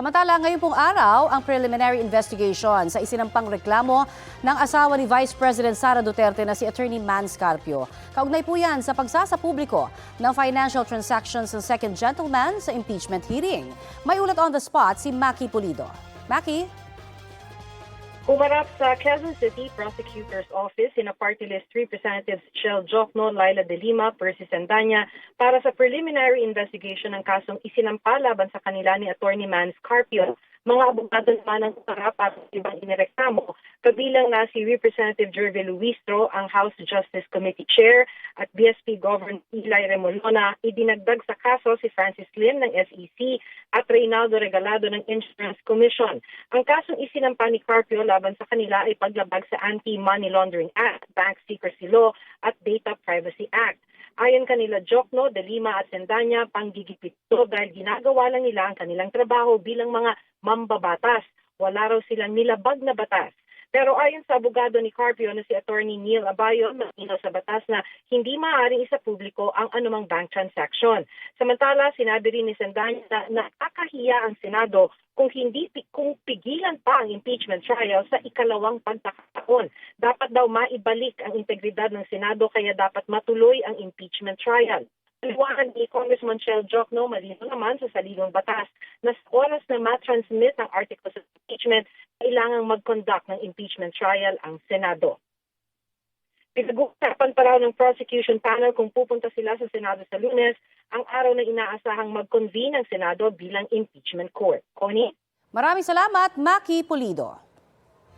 Samantala, ngayon pong araw ang preliminary investigation sa isinampang reklamo ng asawa ni Vice President Sara Duterte na si Attorney Mans Carpio. Kaugnay po yan sa pagsasapubliko ng financial transactions ng second gentleman sa impeachment hearing. May ulat on the spot si Maki Pulido. Maki? Umarap sa Quezon City Prosecutor's Office sina Party List Representatives Chel Jokno, Laila De Lima, Percy Sandanya para sa preliminary investigation ng kasong isinampa laban sa kanila ni Attorney Mans Carpio. Mga abogado naman ang umarap para sa ibang inireklamo, kabilang na si Representative Jervy Luistro, ang House Justice Committee Chair, at BSP Governor Eli Remolona. Idinagdag sa kaso si Francis Lim ng SEC at Reynaldo Regalado ng Insurance Commission. Ang kasong isinampa ni Carpio laban sa kanila ay paglabag sa Anti-Money Laundering Act, Bank Secrecy Law at Data Privacy Act. Ayon kanila Jokno, De Lima at Sandanya, panggigipit ito dahil ginagawa lang nila ang kanilang trabaho bilang mga mambabatas. Wala raw silang nilabag na batas. Pero ayon sa abogado ni Carpio na si Attorney Neil Abayo, malinaw sa batas na hindi maaaring isapubliko ang anumang bank transaction. Samantala, sinabi rin ni Sandanya na nakakahiya ang Senado kung pigilan pa ang impeachment trial sa ikalawang pagkakataon. Dapat daw maibalik ang integridad ng Senado kaya dapat matuloy ang impeachment trial. Paliwanag ni Congressman Chel Jokno, malinaw naman sa saligang batas na sa oras na matransmit ang articles of impeachment, kailangang mag-conduct ng impeachment trial ang Senado. Pinag-uusapan pa raw ng prosecution panel kung pupunta sila sa Senado sa Lunes, ang araw na inaasahang mag-convene ang Senado bilang impeachment court. Connie? Maraming salamat, Maki Pulido.